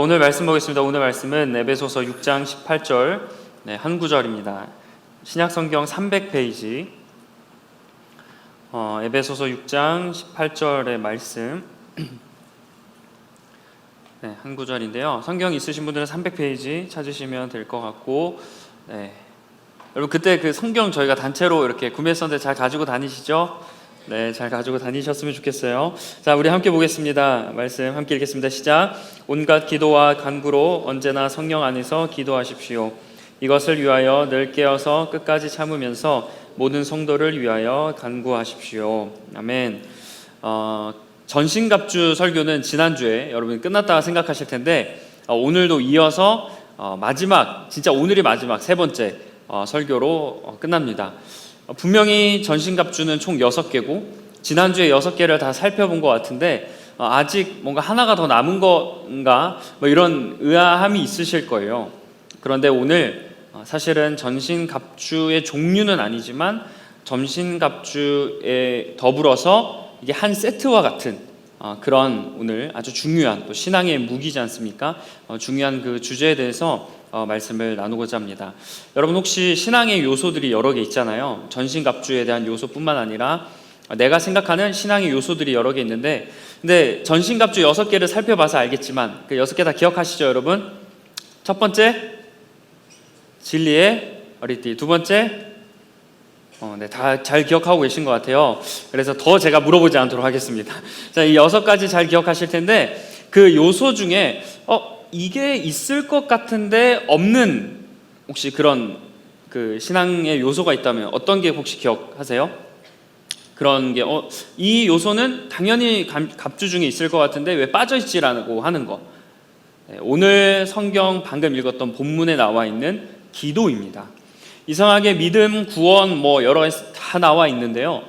오늘 말씀 보겠습니다. 오늘 말씀은 에베소서 6장 18절 한 구절입니다. 신약성경 300페이지 에베소서 6장 18절의 말씀 한 구절인데요. 성경 있으신 분들은 300페이지 찾으시면 될 것 같고 여러분 그때 그 성경 저희가 단체로 이렇게 구매했었는데 잘 가지고 다니시죠? 네, 잘 가지고 다니셨으면 좋겠어요. 자, 우리 함께 보겠습니다. 말씀 함께 읽겠습니다. 시작. 온갖 기도와 간구로 언제나 성령 안에서 기도하십시오. 이것을 위하여 늘 깨어서 끝까지 참으면서 모든 성도를 위하여 간구하십시오. 아멘. 전신갑주 설교는 지난주에 여러분 끝났다고 생각하실 텐데 오늘도 이어서 마지막, 진짜 오늘이 마지막 세 번째 설교로 끝납니다. 분명히 전신갑주는 총 6개고 지난주에 6개를 다 살펴본 것 같은데 아직 뭔가 하나가 더 남은 건가 이런 의아함이 있으실 거예요. 그런데 오늘 사실은 전신갑주의 종류는 아니지만 전신갑주에 더불어서 이게 한 세트와 같은 그런 오늘 아주 중요한 또 신앙의 무기지 않습니까? 중요한 그 주제에 대해서 말씀을 나누고자 합니다. 여러분 혹시 신앙의 요소들이 여러 개 있잖아요. 전신갑주에 대한 요소뿐만 아니라 내가 생각하는 신앙의 요소들이 여러 개 있는데 근데 전신갑주 6개를 살펴봐서 알겠지만 그 6개 다 기억하시죠 여러분? 첫 번째 진리의 어리띠, 두 번째 다 잘 기억하고 계신 것 같아요. 그래서 더 제가 물어보지 않도록 하겠습니다. 자, 이 6가지 잘 기억하실 텐데 그 요소 중에 이게 있을 것 같은데 없는 혹시 그런 그 신앙의 요소가 있다면 어떤 게 혹시 기억하세요? 그런 게 이 요소는 당연히 갑주 중에 있을 것 같은데 왜 빠져있지라고 하는 거. 오늘 성경 방금 읽었던 본문에 나와 있는 기도입니다. 이상하게 믿음, 구원 여러 가지 다 나와 있는데요.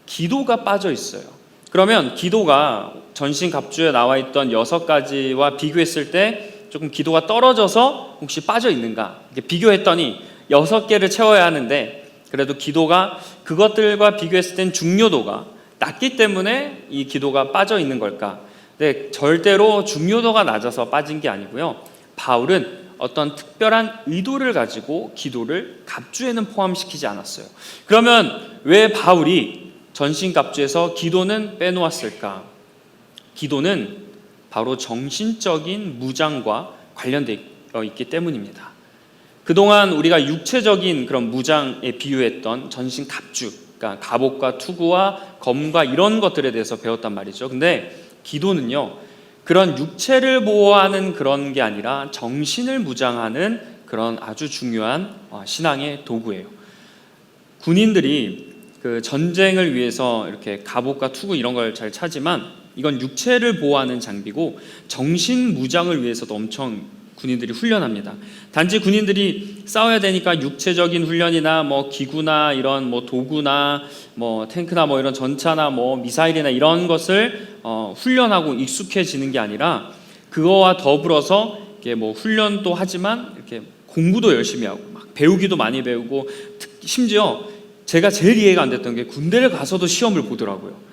기도가 빠져 있어요. 그러면 기도가 전신갑주에 나와 있던 6가지와 비교했을 때 조금 기도가 떨어져서 혹시 빠져 있는가? 이렇게 비교했더니 6개를 채워야 하는데 그래도 기도가 그것들과 비교했을 땐 중요도가 낮기 때문에 이 기도가 빠져 있는 걸까? 네, 절대로 중요도가 낮아서 빠진 게 아니고요. 바울은 어떤 특별한 의도를 가지고 기도를 갑주에는 포함시키지 않았어요. 그러면 왜 바울이 전신갑주에서 기도는 빼놓았을까? 기도는 바로 정신적인 무장과 관련되어 있기 때문입니다. 그동안 우리가 육체적인 그런 무장에 비유했던 전신갑주, 그러니까 갑옷과 투구와 검과 이런 것들에 대해서 배웠단 말이죠. 근데 기도는요, 그런 육체를 보호하는 그런 게 아니라 정신을 무장하는 그런 아주 중요한 신앙의 도구예요. 군인들이 그 전쟁을 위해서 이렇게 갑옷과 투구 이런 걸 잘 차지만 이건 육체를 보호하는 장비고 정신 무장을 위해서도 엄청 군인들이 훈련합니다. 단지 군인들이 싸워야 되니까 육체적인 훈련이나 기구나 이런 도구나 탱크나 이런 전차나 미사일이나 이런 것을 훈련하고 익숙해지는 게 아니라 그거와 더불어서 이렇게 훈련도 하지만 이렇게 공부도 열심히 하고 막 배우기도 많이 배우고 심지어 제가 제일 이해가 안 됐던 게 군대를 가서도 시험을 보더라고요.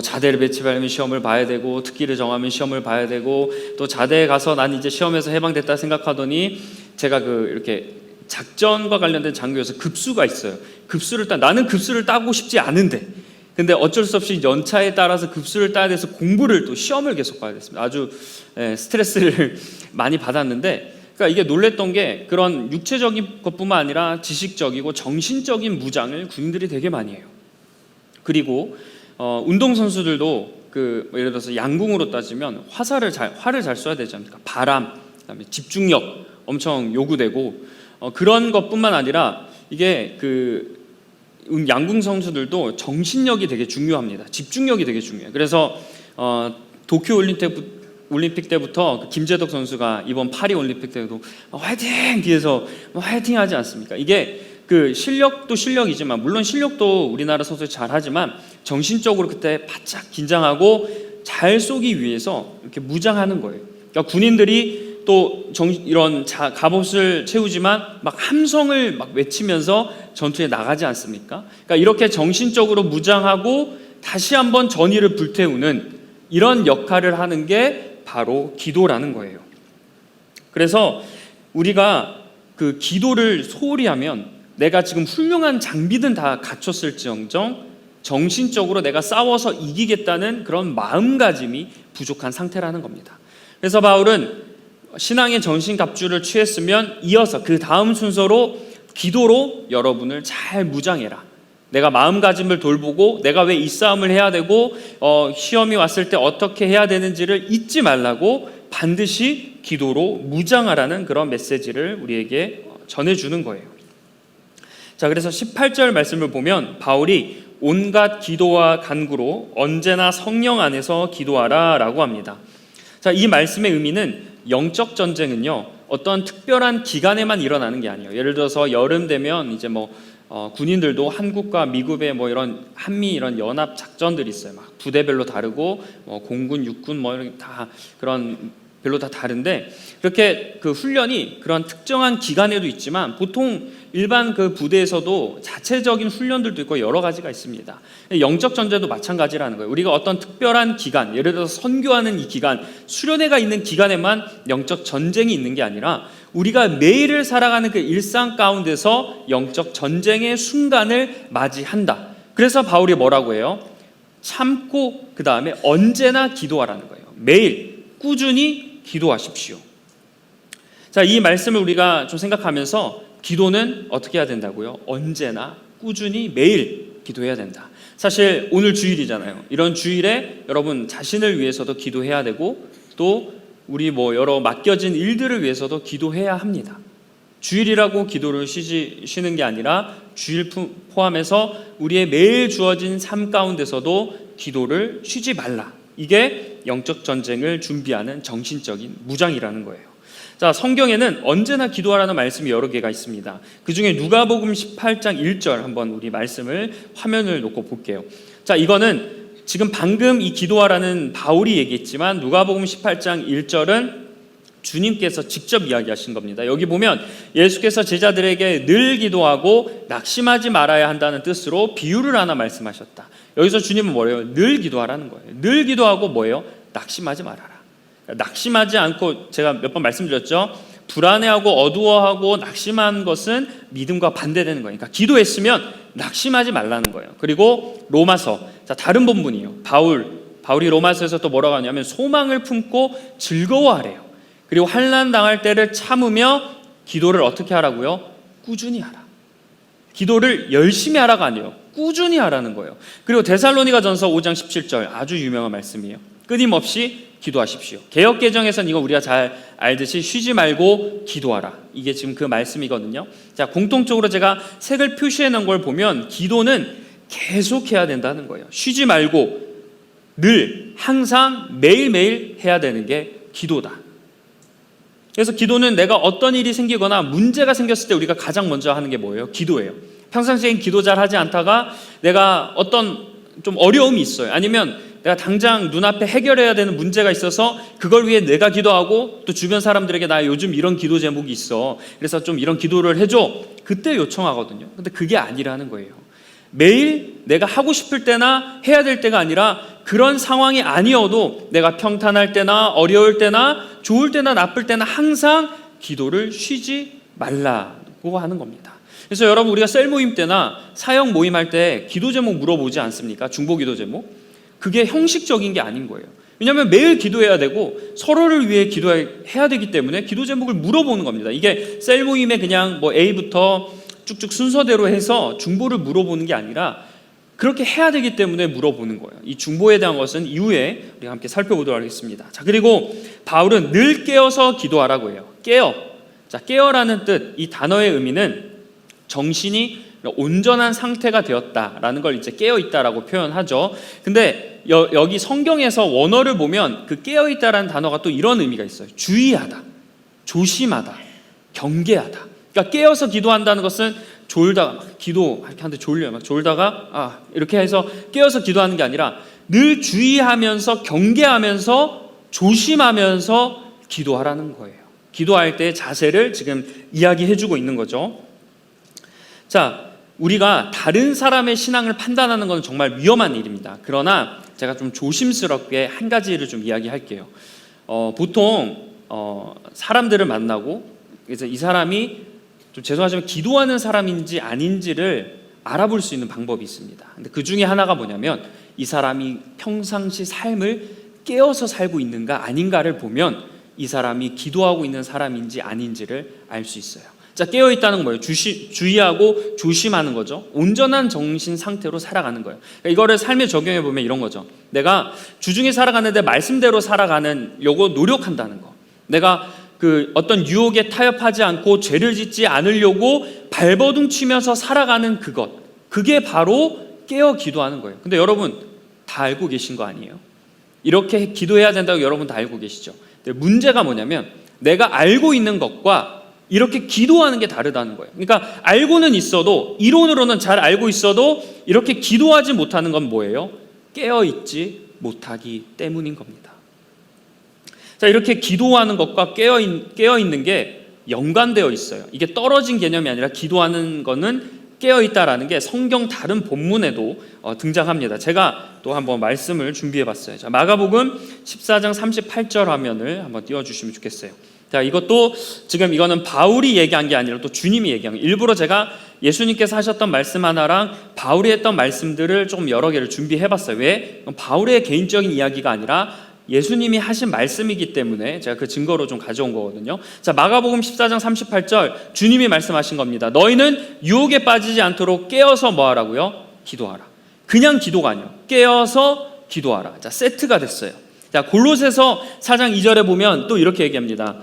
자대를 배치하려면 시험을 봐야 되고 특기를 정하면 시험을 봐야 되고 또 자대에 가서 난 이제 시험에서 해방됐다 생각하더니 제가 이렇게 작전과 관련된 장교에서 급수가 있어요. 나는 급수를 따고 싶지 않은데 근데 어쩔 수 없이 연차에 따라서 급수를 따야 돼서 공부를 또 시험을 계속 봐야 됐습니다. 아주 스트레스를 많이 받았는데 그러니까 이게 놀랬던 게 그런 육체적인 것뿐만 아니라 지식적이고 정신적인 무장을 군인들이 되게 많이 해요. 그리고 운동선수들도 예를 들어서 양궁으로 따지면 활을 잘 쏴야 되지 않습니까? 바람, 그다음에 집중력 엄청 요구되고 그런 것뿐만 아니라 이게 양궁 선수들도 정신력이 되게 중요합니다. 집중력이 되게 중요해요. 그래서 도쿄 올림픽 때부터 김재덕 선수가 이번 파리 올림픽 때도 화이팅! 뒤에서 화이팅 하지 않습니까? 이게 실력도 실력이지만 물론 실력도 우리나라 선수들이 잘하지만 정신적으로 그때 바짝 긴장하고 잘 쏘기 위해서 이렇게 무장하는 거예요. 그러니까 군인들이 또 이런 갑옷을 채우지만 막 함성을 막 외치면서 전투에 나가지 않습니까? 그러니까 이렇게 정신적으로 무장하고 다시 한번 전의를 불태우는 이런 역할을 하는 게 바로 기도라는 거예요. 그래서 우리가 그 기도를 소홀히 하면 내가 지금 훌륭한 장비든 다 갖췄을지언정 정신적으로 내가 싸워서 이기겠다는 그런 마음가짐이 부족한 상태라는 겁니다. 그래서 바울은 신앙의 전신갑주를 취했으면 이어서 그 다음 순서로 기도로 여러분을 잘 무장해라. 내가 마음가짐을 돌보고 내가 왜 이 싸움을 해야 되고 시험이 왔을 때 어떻게 해야 되는지를 잊지 말라고 반드시 기도로 무장하라는 그런 메시지를 우리에게 전해주는 거예요. 자, 그래서 18절 말씀을 보면 바울이 온갖 기도와 간구로 언제나 성령 안에서 기도하라 라고 합니다. 자, 이 말씀의 의미는 영적 전쟁은요 어떤 특별한 기간에만 일어나는 게 아니에요. 예를 들어서 여름 되면 이제 군인들도 한국과 미국의 이런 한미 이런 연합 작전들이 있어요. 막 부대별로 다르고 공군, 육군 이런 다 그런 별로 다 다른데 그렇게 그 훈련이 그런 특정한 기간에도 있지만 보통 일반 그 부대에서도 자체적인 훈련들도 있고 여러 가지가 있습니다. 영적 전쟁도 마찬가지라는 거예요. 우리가 어떤 특별한 기간, 예를 들어서 선교하는 이 기간, 수련회가 있는 기간에만 영적 전쟁이 있는 게 아니라 우리가 매일을 살아가는 그 일상 가운데서 영적 전쟁의 순간을 맞이한다. 그래서 바울이 뭐라고 해요? 참고 그 다음에 언제나 기도하라는 거예요. 매일 꾸준히 기도하십시오. 자, 이 말씀을 우리가 좀 생각하면서 기도는 어떻게 해야 된다고요? 언제나 꾸준히 매일 기도해야 된다. 사실 오늘 주일이잖아요. 이런 주일에 여러분 자신을 위해서도 기도해야 되고 또 우리 여러 맡겨진 일들을 위해서도 기도해야 합니다. 주일이라고 기도를 쉬는 게 아니라 주일 포함해서 우리의 매일 주어진 삶 가운데서도 기도를 쉬지 말라. 이게 영적 전쟁을 준비하는 정신적인 무장이라는 거예요. 자, 성경에는 언제나 기도하라는 말씀이 여러 개가 있습니다. 그 중에 누가복음 18장 1절 한번 우리 말씀을 화면을 놓고 볼게요. 자, 이거는 지금 방금 이 기도하라는 바울이 얘기했지만 누가복음 18장 1절은 주님께서 직접 이야기하신 겁니다. 여기 보면 예수께서 제자들에게 늘 기도하고 낙심하지 말아야 한다는 뜻으로 비유를 하나 말씀하셨다. 여기서 주님은 뭐래요? 늘 기도하라는 거예요. 늘 기도하고 뭐예요? 낙심하지 말아라. 낙심하지 않고, 제가 몇 번 말씀드렸죠. 불안해하고 어두워하고 낙심한 것은 믿음과 반대되는 거예요. 그러니까 기도했으면 낙심하지 말라는 거예요. 그리고 로마서, 자, 다른 본문이에요. 바울이 로마서에서 또 뭐라고 하냐면 소망을 품고 즐거워하래요. 그리고 환난 당할 때를 참으며 기도를 어떻게 하라고요? 꾸준히 하라. 기도를 열심히 하라가 아니에요. 꾸준히 하라는 거예요. 그리고 데살로니가전서 5장 17절 아주 유명한 말씀이에요. 끊임없이 기도하십시오. 개역개정에서는 이거 우리가 잘 알듯이 쉬지 말고 기도하라. 이게 지금 그 말씀이거든요. 자, 공통적으로 제가 색을 표시해 놓은 걸 보면 기도는 계속 해야 된다는 거예요. 쉬지 말고 늘 항상 매일매일 해야 되는 게 기도다. 그래서 기도는 내가 어떤 일이 생기거나 문제가 생겼을 때 우리가 가장 먼저 하는 게 뭐예요? 기도예요. 평상시엔 기도 잘 하지 않다가 내가 어떤 좀 어려움이 있어요. 아니면 내가 당장 눈앞에 해결해야 되는 문제가 있어서 그걸 위해 내가 기도하고 또 주변 사람들에게 나 요즘 이런 기도 제목이 있어. 그래서 좀 이런 기도를 해줘. 그때 요청하거든요. 근데 그게 아니라는 거예요. 매일 내가 하고 싶을 때나 해야 될 때가 아니라 그런 상황이 아니어도 내가 평탄할 때나 어려울 때나 좋을 때나 나쁠 때나 항상 기도를 쉬지 말라고 하는 겁니다. 그래서 여러분 우리가 셀 모임 때나 사역 모임할 때 기도 제목 물어보지 않습니까? 중보 기도 제목. 그게 형식적인 게 아닌 거예요. 왜냐하면 매일 기도해야 되고 서로를 위해 기도해야 되기 때문에 기도 제목을 물어보는 겁니다. 이게 셀 모임에 그냥 A부터 쭉쭉 순서대로 해서 중보를 물어보는 게 아니라 그렇게 해야 되기 때문에 물어보는 거예요. 이 중보에 대한 것은 이후에 우리가 함께 살펴보도록 하겠습니다. 자, 그리고 바울은 늘 깨어서 기도하라고 해요. 깨어. 자, 깨어라는 뜻, 이 단어의 의미는 정신이 온전한 상태가 되었다라는 걸 이제 깨어 있다라고 표현하죠. 근데 여기 성경에서 원어를 보면 그 깨어 있다라는 단어가 또 이런 의미가 있어요. 주의하다, 조심하다, 경계하다. 그러니까 깨어서 기도한다는 것은 졸다가 막 기도 이렇게 하는데 졸려요. 막 졸다가 이렇게 해서 깨어서 기도하는 게 아니라 늘 주의하면서 경계하면서 조심하면서 기도하라는 거예요. 기도할 때의 자세를 지금 이야기해주고 있는 거죠. 자, 우리가 다른 사람의 신앙을 판단하는 건 정말 위험한 일입니다. 그러나 제가 좀 조심스럽게 한 가지를 좀 이야기할게요. 보통 사람들을 만나고, 그래서 이 사람이 좀 죄송하지만 기도하는 사람인지 아닌지를 알아볼 수 있는 방법이 있습니다. 근데 그 중에 하나가 뭐냐면 이 사람이 평상시 삶을 깨어서 살고 있는가 아닌가를 보면 이 사람이 기도하고 있는 사람인지 아닌지를 알 수 있어요. 자, 깨어있다는 건 뭐예요? 주의하고 조심하는 거죠. 온전한 정신 상태로 살아가는 거예요. 그러니까 이거를 삶에 적용해 보면 이런 거죠. 내가 주중에 살아가는데 말씀대로 살아가려고 노력한다는 거. 내가 그 어떤 유혹에 타협하지 않고 죄를 짓지 않으려고 발버둥 치면서 살아가는 그것, 그게 바로 깨어 기도하는 거예요. 근데 여러분 다 알고 계신 거 아니에요? 이렇게 기도해야 된다고 여러분 다 알고 계시죠? 근데 문제가 뭐냐면 내가 알고 있는 것과 이렇게 기도하는 게 다르다는 거예요. 그러니까 알고는 있어도, 이론으로는 잘 알고 있어도 이렇게 기도하지 못하는 건 뭐예요? 깨어있지 못하기 때문인 겁니다. 자, 이렇게 기도하는 것과 깨어있는 게 연관되어 있어요. 이게 떨어진 개념이 아니라 기도하는 거는 깨어있다라는 게 성경 다른 본문에도 등장합니다. 제가 또 한번 말씀을 준비해봤어요. 자, 마가복음 14장 38절 화면을 한번 띄워주시면 좋겠어요. 자, 이것도 지금 이거는 바울이 얘기한 게 아니라 또 주님이 얘기한 거. 일부러 제가 예수님께서 하셨던 말씀 하나랑 바울이 했던 말씀들을 좀 여러 개를 준비해봤어요. 왜? 바울의 개인적인 이야기가 아니라 예수님이 하신 말씀이기 때문에 제가 그 증거로 좀 가져온 거거든요. 자, 마가복음 14장 38절 주님이 말씀하신 겁니다. 너희는 유혹에 빠지지 않도록 깨어서 뭐 하라고요? 기도하라. 그냥 기도가 아니에요. 깨어서 기도하라. 자, 세트가 됐어요. 자, 골로새서 4장 2절에 보면 또 이렇게 얘기합니다.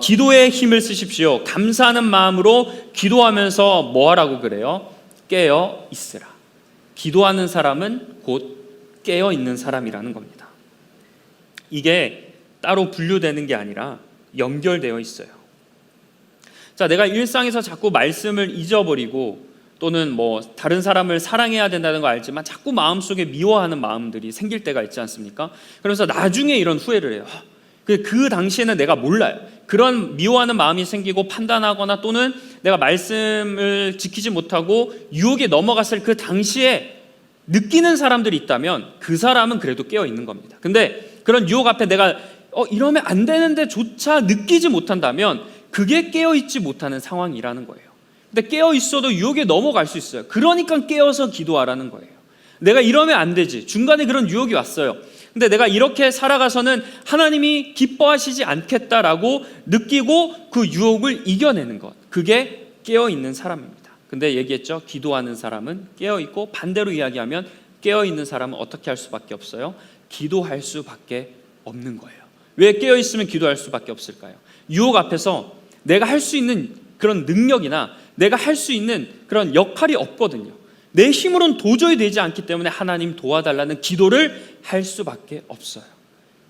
기도에 힘을 쓰십시오. 감사하는 마음으로 기도하면서 뭐 하라고 그래요? 깨어 있으라. 기도하는 사람은 곧 깨어 있는 사람이라는 겁니다. 이게 따로 분류되는 게 아니라 연결되어 있어요. 자, 내가 일상에서 자꾸 말씀을 잊어버리고 또는 뭐 다른 사람을 사랑해야 된다는 거 알지만 자꾸 마음속에 미워하는 마음들이 생길 때가 있지 않습니까? 그래서 나중에 이런 후회를 해요. 그 당시에는 내가 몰라요. 그런 미워하는 마음이 생기고 판단하거나 또는 내가 말씀을 지키지 못하고 유혹에 넘어갔을 그 당시에 느끼는 사람들이 있다면 그 사람은 그래도 깨어 있는 겁니다. 근데 그런 유혹 앞에 내가 이러면 안 되는데 조차 느끼지 못한다면 그게 깨어 있지 못하는 상황이라는 거예요. 근데 깨어 있어도 유혹에 넘어갈 수 있어요. 그러니까 깨어서 기도하라는 거예요. 내가 이러면 안 되지. 중간에 그런 유혹이 왔어요. 근데 내가 이렇게 살아가서는 하나님이 기뻐하시지 않겠다라고 느끼고 그 유혹을 이겨내는 것. 그게 깨어 있는 사람입니다. 근데 얘기했죠. 기도하는 사람은 깨어 있고 반대로 이야기하면 깨어 있는 사람은 어떻게 할 수밖에 없어요? 기도할 수밖에 없는 거예요. 왜 깨어 있으면 기도할 수밖에 없을까요? 유혹 앞에서 내가 할 수 있는 그런 능력이나 내가 할 수 있는 그런 역할이 없거든요. 내 힘으로는 도저히 되지 않기 때문에 하나님 도와달라는 기도를 할 수밖에 없어요.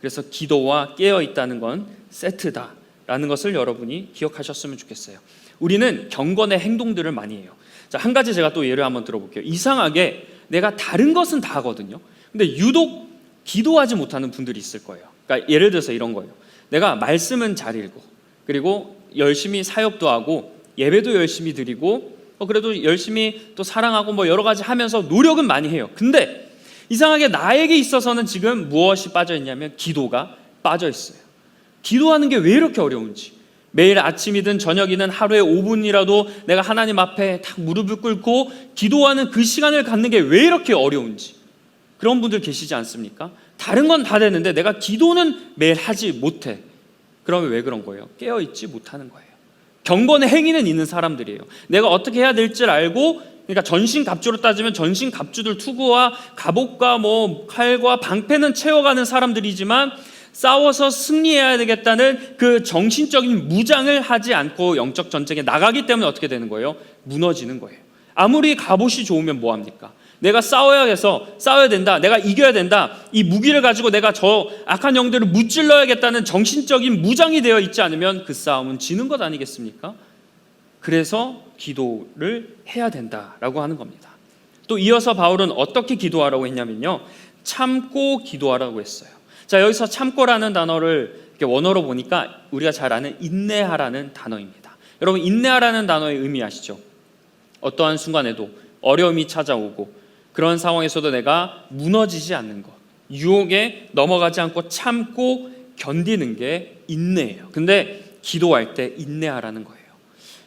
그래서 기도와 깨어 있다는 건 세트다라는 것을 여러분이 기억하셨으면 좋겠어요. 우리는 경건의 행동들을 많이 해요. 자, 한 가지 제가 또 예를 한번 들어볼게요. 이상하게 내가 다른 것은 다 하거든요. 근데 유독 기도하지 못하는 분들이 있을 거예요. 그러니까 예를 들어서 이런 거예요. 내가 말씀은 잘 읽고 그리고 열심히 사역도 하고 예배도 열심히 드리고 그래도 열심히 또 사랑하고 뭐 여러 가지 하면서 노력은 많이 해요. 근데 이상하게 나에게 있어서는 지금 무엇이 빠져 있냐면 기도가 빠져 있어요. 기도하는 게 왜 이렇게 어려운지, 매일 아침이든 저녁이든 하루에 5분이라도 내가 하나님 앞에 딱 무릎을 꿇고 기도하는 그 시간을 갖는 게 왜 이렇게 어려운지, 그런 분들 계시지 않습니까? 다른 건 다 되는데 내가 기도는 매일 하지 못해. 그러면 왜 그런 거예요? 깨어있지 못하는 거예요. 경건의 행위는 있는 사람들이에요. 내가 어떻게 해야 될지를 알고, 그러니까 전신갑주로 따지면 전신갑주들 투구와 갑옷과 뭐 칼과 방패는 채워가는 사람들이지만 싸워서 승리해야 되겠다는 그 정신적인 무장을 하지 않고 영적 전쟁에 나가기 때문에 어떻게 되는 거예요? 무너지는 거예요. 아무리 갑옷이 좋으면 뭐합니까? 내가 싸워야 된다, 내가 이겨야 된다, 이 무기를 가지고 내가 저 악한 영들을 무찔러야겠다는 정신적인 무장이 되어 있지 않으면 그 싸움은 지는 것 아니겠습니까? 그래서 기도를 해야 된다라고 하는 겁니다. 또 이어서 바울은 어떻게 기도하라고 했냐면요, 참고 기도하라고 했어요. 자, 여기서 참고라는 단어를 이렇게 원어로 보니까 우리가 잘 아는 인내하라는 단어입니다. 여러분, 인내하라는 단어의 의미 아시죠? 어떠한 순간에도 어려움이 찾아오고 그런 상황에서도 내가 무너지지 않는 것, 유혹에 넘어가지 않고 참고 견디는 게 인내예요. 근데 기도할 때 인내하라는 거예요.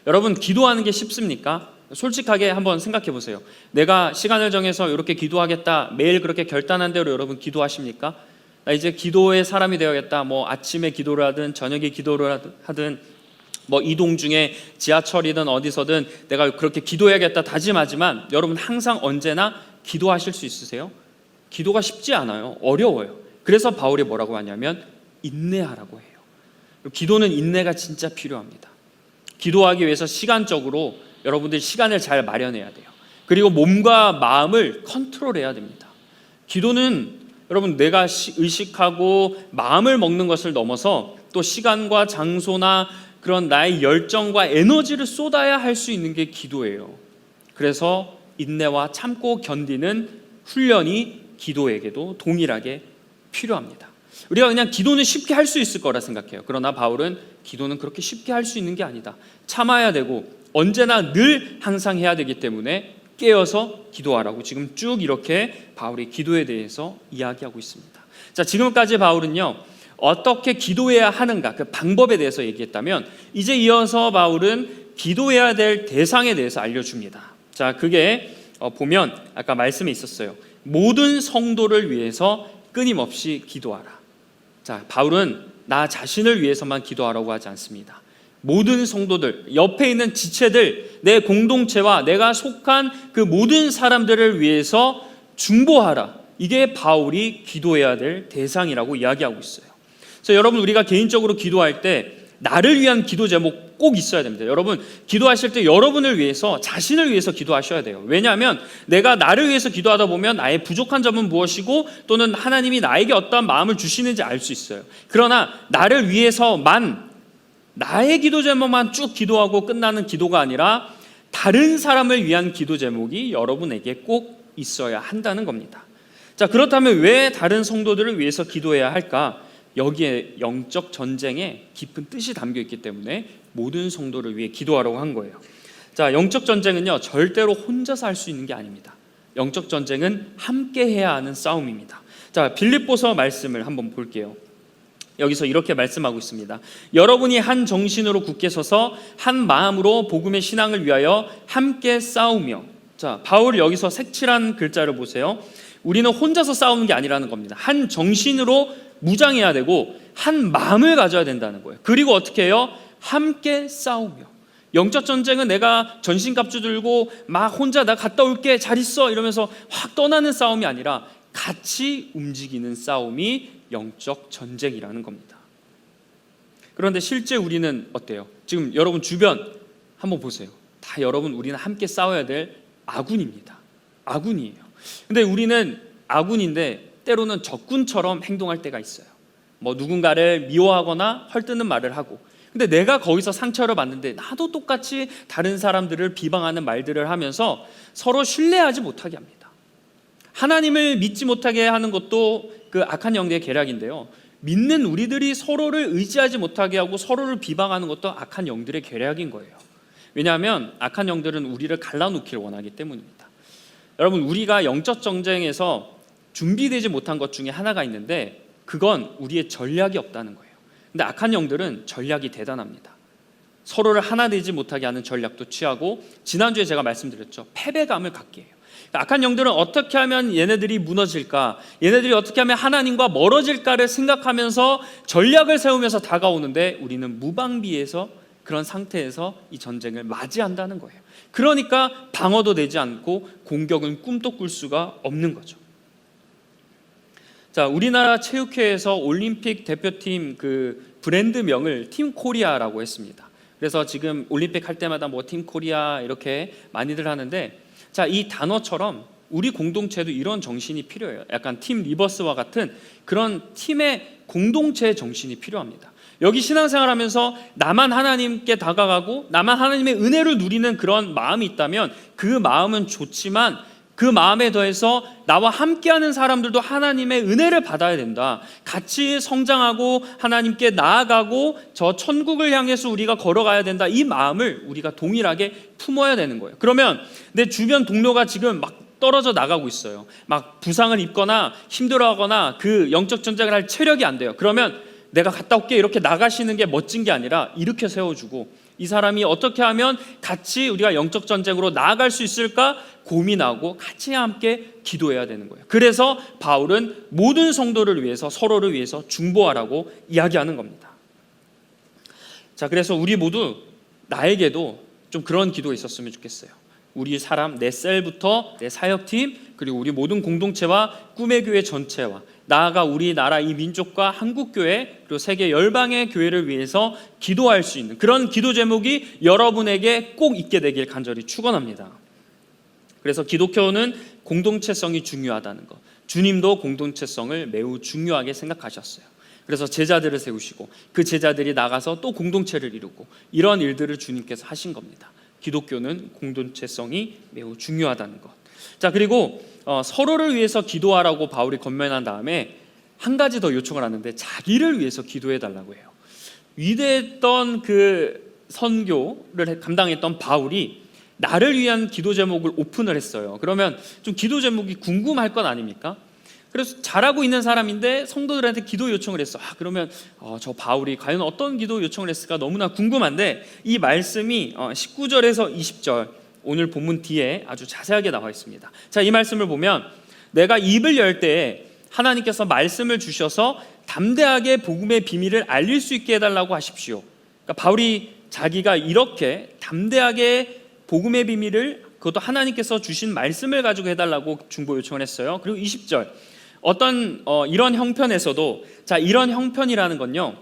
여러분, 기도하는 게 쉽습니까? 솔직하게 한번 생각해 보세요. 내가 시간을 정해서 이렇게 기도하겠다, 매일 그렇게 결단한 대로 여러분 기도하십니까? 나 이제 기도의 사람이 되어야겠다. 뭐 아침에 기도를 하든 저녁에 기도를 하든 뭐 이동 중에 지하철이든 어디서든 내가 그렇게 기도해야겠다 다짐하지만 여러분 항상 언제나 기도하실 수 있으세요? 기도가 쉽지 않아요. 어려워요. 그래서 바울이 뭐라고 하냐면 인내하라고 해요. 기도는 인내가 진짜 필요합니다. 기도하기 위해서 시간적으로 여러분들이 시간을 잘 마련해야 돼요. 그리고 몸과 마음을 컨트롤해야 됩니다. 기도는 여러분 내가 의식하고 마음을 먹는 것을 넘어서 또 시간과 장소나 그런 나의 열정과 에너지를 쏟아야 할 수 있는 게 기도예요. 그래서 인내와 참고 견디는 훈련이 기도에게도 동일하게 필요합니다. 우리가 그냥 기도는 쉽게 할 수 있을 거라 생각해요. 그러나 바울은 기도는 그렇게 쉽게 할 수 있는 게 아니다. 참아야 되고 언제나 늘 항상 해야 되기 때문에 깨어서 기도하라고 지금 쭉 이렇게 바울이 기도에 대해서 이야기하고 있습니다. 자, 지금까지 바울은요 어떻게 기도해야 하는가 그 방법에 대해서 얘기했다면 이제 이어서 바울은 기도해야 될 대상에 대해서 알려줍니다. 자, 그게 보면 아까 말씀에 있었어요. 모든 성도를 위해서 끊임없이 기도하라. 자, 바울은 나 자신을 위해서만 기도하라고 하지 않습니다. 모든 성도들, 옆에 있는 지체들, 내 공동체와 내가 속한 그 모든 사람들을 위해서 중보하라. 이게 바울이 기도해야 될 대상이라고 이야기하고 있어요. 그래서 여러분 우리가 개인적으로 기도할 때 나를 위한 기도 제목 꼭 있어야 됩니다. 여러분 기도하실 때 여러분을 위해서 자신을 위해서 기도하셔야 돼요. 왜냐하면 내가 나를 위해서 기도하다 보면 나의 부족한 점은 무엇이고 또는 하나님이 나에게 어떠한 마음을 주시는지 알 수 있어요. 그러나 나를 위해서만 나의 기도 제목만 쭉 기도하고 끝나는 기도가 아니라 다른 사람을 위한 기도 제목이 여러분에게 꼭 있어야 한다는 겁니다. 자, 그렇다면 왜 다른 성도들을 위해서 기도해야 할까? 여기에 영적 전쟁에 깊은 뜻이 담겨 있기 때문에 모든 성도를 위해 기도하라고 한 거예요. 자, 영적 전쟁은요 절대로 혼자서 할 수 있는 게 아닙니다. 영적 전쟁은 함께 해야 하는 싸움입니다. 자, 빌립보서 말씀을 한번 볼게요. 여기서 이렇게 말씀하고 있습니다. 여러분이 한 정신으로 굳게 서서 한 마음으로 복음의 신앙을 위하여 함께 싸우며. 자, 바울이 여기서 색칠한 글자를 보세요. 우리는 혼자서 싸우는 게 아니라는 겁니다. 한 정신으로 무장해야 되고 한 마음을 가져야 된다는 거예요. 그리고 어떻게 해요? 함께 싸우며. 영적 전쟁은 내가 전신갑주 들고 막 혼자 나 갔다 올게 잘 있어 이러면서 확 떠나는 싸움이 아니라 같이 움직이는 싸움이 영적 전쟁이라는 겁니다. 그런데 실제 우리는 어때요? 지금 여러분 주변 한번 보세요. 다 여러분 우리는 함께 싸워야 될 아군입니다. 아군이에요. 근데 우리는 아군인데 때로는 적군처럼 행동할 때가 있어요. 뭐 누군가를 미워하거나 헐뜯는 말을 하고, 근데 내가 거기서 상처를 받는데 나도 똑같이 다른 사람들을 비방하는 말들을 하면서 서로 신뢰하지 못하게 합니다. 하나님을 믿지 못하게 하는 것도 그 악한 영들의 계략인데요, 믿는 우리들이 서로를 의지하지 못하게 하고 서로를 비방하는 것도 악한 영들의 계략인 거예요. 왜냐하면 악한 영들은 우리를 갈라놓기를 원하기 때문입니다. 여러분, 우리가 영적 전쟁에서 준비되지 못한 것 중에 하나가 있는데 그건 우리의 전략이 없다는 거예요. 근데 악한 영들은 전략이 대단합니다. 서로를 하나 되지 못하게 하는 전략도 취하고, 지난주에 제가 말씀드렸죠, 패배감을 갖게 해요. 악한 영들은 어떻게 하면 얘네들이 무너질까, 얘네들이 어떻게 하면 하나님과 멀어질까를 생각하면서 전략을 세우면서 다가오는데 우리는 무방비해서 그런 상태에서 이 전쟁을 맞이한다는 거예요. 그러니까 방어도 되지 않고 공격은 꿈도 꿀 수가 없는 거죠. 자, 우리나라 체육회에서 올림픽 대표팀 그 브랜드명을 팀 코리아라고 했습니다. 그래서 지금 올림픽 할 때마다 뭐 팀 코리아 이렇게 많이들 하는데, 자, 이 단어처럼 우리 공동체도 이런 정신이 필요해요. 약간 팀 리버스와 같은 그런 팀의 공동체의 정신이 필요합니다. 여기 신앙생활하면서 나만 하나님께 다가가고 나만 하나님의 은혜를 누리는 그런 마음이 있다면 그 마음은 좋지만 그 마음에 더해서 나와 함께하는 사람들도 하나님의 은혜를 받아야 된다. 같이 성장하고 하나님께 나아가고 저 천국을 향해서 우리가 걸어가야 된다. 이 마음을 우리가 동일하게 품어야 되는 거예요. 그러면 내 주변 동료가 지금 막 떨어져 나가고 있어요. 막 부상을 입거나 힘들어하거나 그 영적 전쟁을 할 체력이 안 돼요. 그러면 내가 갔다 올게 이렇게 나가시는 게 멋진 게 아니라 이렇게 세워주고, 이 사람이 어떻게 하면 같이 우리가 영적 전쟁으로 나아갈 수 있을까 고민하고 같이 함께 기도해야 되는 거예요. 그래서 바울은 모든 성도를 위해서, 서로를 위해서 중보하라고 이야기하는 겁니다. 자, 그래서 우리 모두 나에게도 좀 그런 기도 있었으면 좋겠어요. 우리 사람, 내 셀부터 내 사역팀, 그리고 우리 모든 공동체와 꿈의 교회 전체와 나아가 우리나라 이 민족과 한국교회, 그리고 세계 열방의 교회를 위해서 기도할 수 있는 그런 기도 제목이 여러분에게 꼭 있게 되길 간절히 축원합니다. 그래서 기독교는 공동체성이 중요하다는 것, 주님도 공동체성을 매우 중요하게 생각하셨어요. 그래서 제자들을 세우시고 그 제자들이 나가서 또 공동체를 이루고, 이런 일들을 주님께서 하신 겁니다. 기독교는 공동체성이 매우 중요하다는 것. 자, 그리고 서로를 위해서 기도하라고 바울이 권면한 다음에 한 가지 더 요청을 하는데, 자기를 위해서 기도해 달라고 해요. 위대했던 그 선교를 감당했던 바울이 나를 위한 기도 제목을 오픈을 했어요. 그러면 좀 기도 제목이 궁금할 것 아닙니까? 그래서 잘하고 있는 사람인데 성도들한테 기도 요청을 했어. 그러면 저 바울이 과연 어떤 기도 요청을 했을까 너무나 궁금한데, 이 말씀이 19절에서 20절 오늘 본문 뒤에 아주 자세하게 나와 있습니다. 자, 이 말씀을 보면 내가 입을 열 때에 하나님께서 말씀을 주셔서 담대하게 복음의 비밀을 알릴 수 있게 해달라고 하십시오. 그러니까 바울이 자기가 이렇게 담대하게 복음의 비밀을, 그것도 하나님께서 주신 말씀을 가지고 해달라고 중보 요청을 했어요. 그리고 20절 어떤 이런 형편에서도, 자, 이런 형편이라는 건요,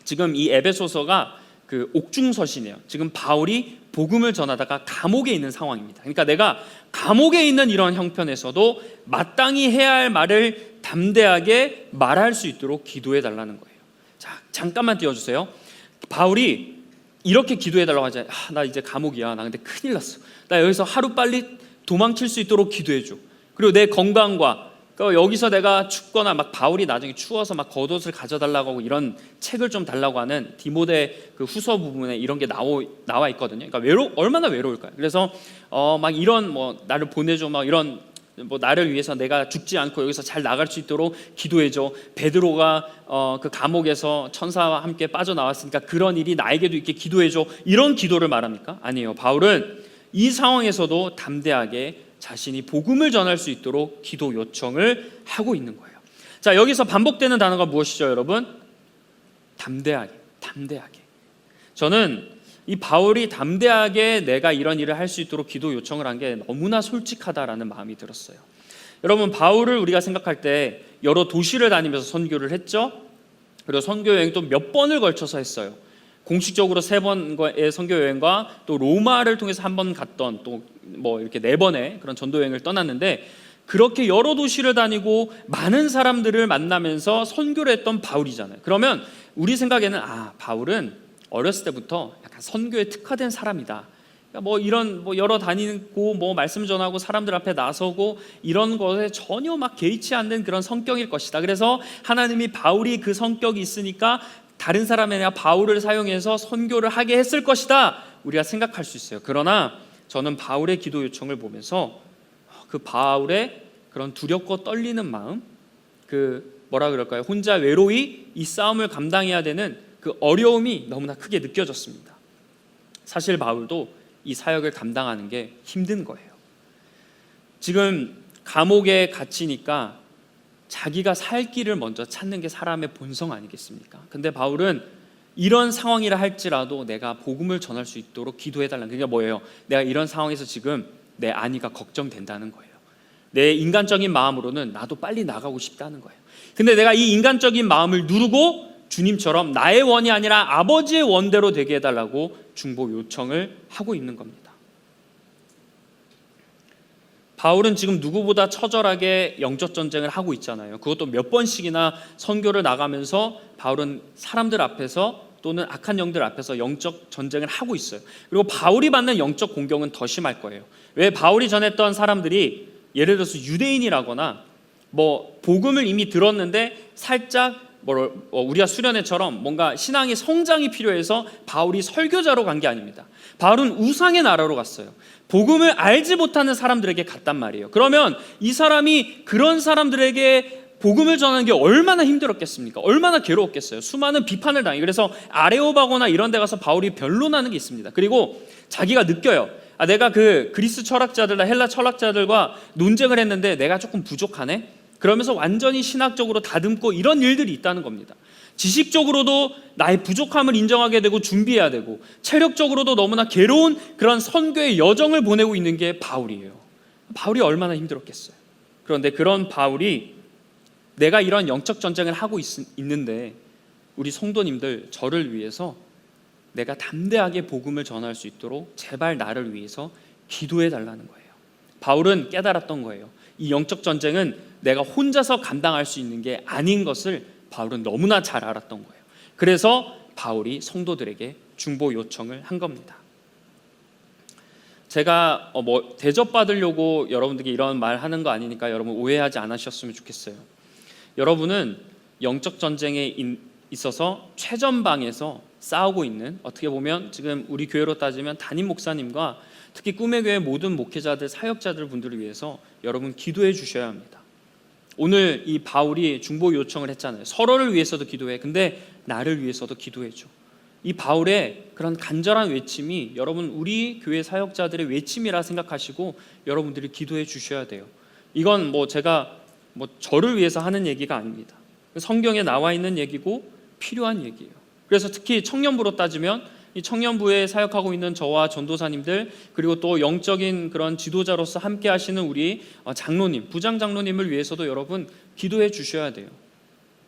지금 이 에베소서가 그 옥중서신이에요. 지금 바울이 복음을 전하다가 감옥에 있는 상황입니다. 그러니까 내가 감옥에 있는 이런 형편에서도 마땅히 해야 할 말을 담대하게 말할 수 있도록 기도해 달라는 거예요. 자, 잠깐만 띄워주세요. 바울이 이렇게 기도해 달라고 하잖아요. 나 이제 감옥이야. 나 근데 큰일 났어. 나 여기서 하루빨리 도망칠 수 있도록 기도해 줘. 그리고 내 건강과, 여기서 내가 춥거나 막 바울이 나중에 추워서 막 겉옷을 가져달라고 하고 이런 책을 좀 달라고 하는 디모데 그 후서 부분에 이런 게 나와 있거든요. 그러니까 얼마나 외로울까요? 그래서 막 이런 나를 보내줘, 막 이런 나를 위해서 내가 죽지 않고 여기서 잘 나갈 수 있도록 기도해줘. 베드로가 그 감옥에서 천사와 함께 빠져나왔으니까 그런 일이 나에게도 있게 기도해줘. 이런 기도를 말합니까? 아니에요. 바울은 이 상황에서도 담대하게 자신이 복음을 전할 수 있도록 기도 요청을 하고 있는 거예요. 자, 여기서 반복되는 단어가 무엇이죠, 여러분? 담대하게. 저는 이 바울이 담대하게 내가 이런 일을 할 수 있도록 기도 요청을 한 게 너무나 솔직하다라는 마음이 들었어요. 여러분, 바울을 우리가 생각할 때 여러 도시를 다니면서 선교를 했죠. 그리고 선교 여행도 몇 번을 걸쳐서 했어요. 공식적으로 3번의 선교 여행과 또 로마를 통해서 한 번 갔던, 또 이렇게 4번의 그런 전도 여행을 떠났는데, 그렇게 여러 도시를 다니고 많은 사람들을 만나면서 선교를 했던 바울이잖아요. 그러면 우리 생각에는 바울은 어렸을 때부터 약간 선교에 특화된 사람이다. 그러니까 이런 여러 다니고 말씀 전하고 사람들 앞에 나서고 이런 것에 전혀 막 개의치 않는 그런 성격일 것이다. 그래서 하나님이 바울이 그 성격이 있으니까 다른 사람이 아니라 바울을 사용해서 선교를 하게 했을 것이다, 우리가 생각할 수 있어요. 그러나 저는 바울의 기도 요청을 보면서 그 바울의 그런 두렵고 떨리는 마음, 혼자 외로이 이 싸움을 감당해야 되는 그 어려움이 너무나 크게 느껴졌습니다. 사실 바울도 이 사역을 감당하는 게 힘든 거예요. 지금 감옥에 갇히니까 자기가 살 길을 먼저 찾는 게 사람의 본성 아니겠습니까? 근데 바울은 이런 상황이라 할지라도 내가 복음을 전할 수 있도록 기도해달라는, 그게 뭐예요? 내가 이런 상황에서 지금 내 안위가 걱정된다는 거예요. 내 인간적인 마음으로는 나도 빨리 나가고 싶다는 거예요. 근데 내가 이 인간적인 마음을 누르고 주님처럼 나의 원이 아니라 아버지의 원대로 되게 해달라고 중보 요청을 하고 있는 겁니다. 바울은 지금 누구보다 처절하게 영적 전쟁을 하고 있잖아요. 그것도 몇 번씩이나 선교를 나가면서 바울은 사람들 앞에서 또는 악한 영들 앞에서 영적 전쟁을 하고 있어요. 그리고 바울이 받는 영적 공격은 더 심할 거예요. 왜? 바울이 전했던 사람들이 예를 들어서 유대인이라거나 복음을 이미 들었는데 살짝 우리가 수련회처럼 뭔가 신앙의 성장이 필요해서 바울이 설교자로 간 게 아닙니다. 바울은 우상의 나라로 갔어요. 복음을 알지 못하는 사람들에게 갔단 말이에요. 그러면 이 사람이 그런 사람들에게 복음을 전하는 게 얼마나 힘들었겠습니까? 얼마나 괴로웠겠어요. 수많은 비판을 당해. 그래서 아레오바고나 이런 데 가서 바울이 변론하는 게 있습니다. 그리고 자기가 느껴요. 내가 그 그리스 철학자들과 헬라 철학자들과 논쟁을 했는데 내가 조금 부족하네? 그러면서 완전히 신학적으로 다듬고 이런 일들이 있다는 겁니다. 지식적으로도 나의 부족함을 인정하게 되고 준비해야 되고, 체력적으로도 너무나 괴로운 그런 선교의 여정을 보내고 있는 게 바울이에요. 바울이 얼마나 힘들었겠어요. 그런데 그런 바울이 내가 이런 영적 전쟁을 하고 있는데 우리 성도님들, 저를 위해서 내가 담대하게 복음을 전할 수 있도록 제발 나를 위해서 기도해 달라는 거예요. 바울은 깨달았던 거예요. 이 영적 전쟁은 내가 혼자서 감당할 수 있는 게 아닌 것을 바울은 너무나 잘 알았던 거예요. 그래서 바울이 성도들에게 중보 요청을 한 겁니다. 제가 대접받으려고 여러분들에게 이런 말 하는 거 아니니까 여러분 오해하지 않으셨으면 좋겠어요. 여러분은 영적 전쟁에 있어서 최전방에서 싸우고 있는, 어떻게 보면 지금 우리 교회로 따지면 담임 목사님과 특히 꿈의 교회 모든 목회자들, 사역자들 분들을 위해서 여러분 기도해 주셔야 합니다. 오늘 이 바울이 중보 요청을 했잖아요. 서로를 위해서도 기도해. 근데 나를 위해서도 기도해 줘. 이 바울의 그런 간절한 외침이 여러분 우리 교회 사역자들의 외침이라 생각하시고 여러분들이 기도해 주셔야 돼요. 이건 제가 저를 위해서 하는 얘기가 아닙니다. 성경에 나와 있는 얘기고 필요한 얘기예요. 그래서 특히 청년부로 따지면 이 청년부에 사역하고 있는 저와 전도사님들, 그리고 또 영적인 그런 지도자로서 함께 하시는 우리 장로님, 부장 장로님을 위해서도 여러분 기도해 주셔야 돼요.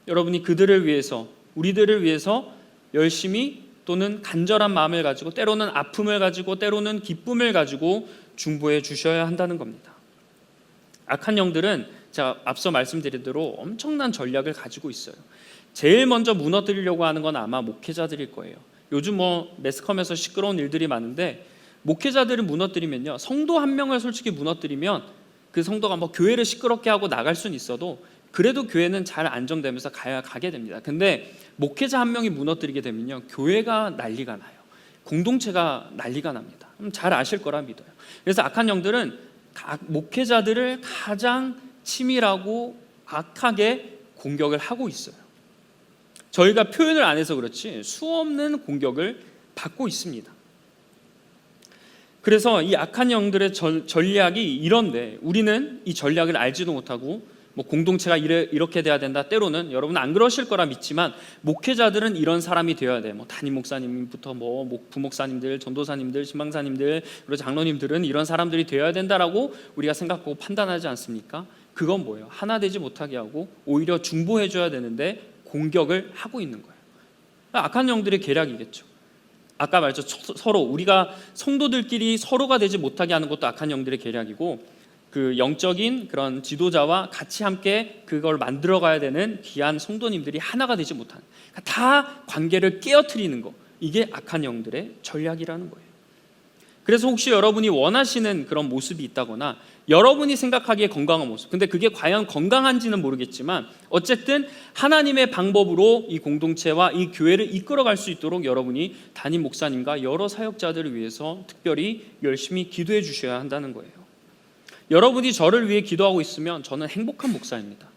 여러분이 그들을 위해서, 우리들을 위해서 열심히 또는 간절한 마음을 가지고, 때로는 아픔을 가지고, 때로는 기쁨을 가지고 중보해 주셔야 한다는 겁니다. 악한 영들은 제가 앞서 말씀드린 대로 엄청난 전략을 가지고 있어요. 제일 먼저 무너뜨리려고 하는 건 아마 목회자들일 거예요. 요즘 매스컴에서 시끄러운 일들이 많은데, 목회자들을 무너뜨리면요, 성도 한 명을 솔직히 무너뜨리면 그 성도가 교회를 시끄럽게 하고 나갈 수는 있어도 그래도 교회는 잘 안정되면서 가게 됩니다. 근데 목회자 한 명이 무너뜨리게 되면요, 교회가 난리가 나요. 공동체가 난리가 납니다. 잘 아실 거라 믿어요. 그래서 악한 영들은 목회자들을 가장 치밀하고 악하게 공격을 하고 있어요. 저희가 표현을 안 해서 그렇지 수없는 공격을 받고 있습니다. 그래서 이 악한 영들의 전략이 이런데, 우리는 이 전략을 알지도 못하고 공동체가 이렇게 돼야 된다, 때로는 여러분 안 그러실 거라 믿지만 목회자들은 이런 사람이 되어야 돼. 담임 목사님부터 부목사님들, 전도사님들, 신방사님들, 그리고 장로님들은 이런 사람들이 되어야 된다라고 우리가 생각하고 판단하지 않습니까? 그건 뭐예요? 하나 되지 못하게 하고 오히려 중보해 줘야 되는데 공격을 하고 있는 거예요. 악한 영들의 계략이겠죠. 아까 말했죠. 서로 우리가 성도들끼리 서로가 되지 못하게 하는 것도 악한 영들의 계략이고, 그 영적인 그런 지도자와 같이 함께 그걸 만들어 가야 되는 귀한 성도님들이 하나가 되지 못하는, 다 관계를 깨어뜨리는 거, 이게 악한 영들의 전략이라는 거예요. 그래서 혹시 여러분이 원하시는 그런 모습이 있다거나 여러분이 생각하기에 건강한 모습, 근데 그게 과연 건강한지는 모르겠지만 어쨌든 하나님의 방법으로 이 공동체와 이 교회를 이끌어갈 수 있도록 여러분이 담임 목사님과 여러 사역자들을 위해서 특별히 열심히 기도해 주셔야 한다는 거예요. 여러분이 저를 위해 기도하고 있으면 저는 행복한 목사입니다.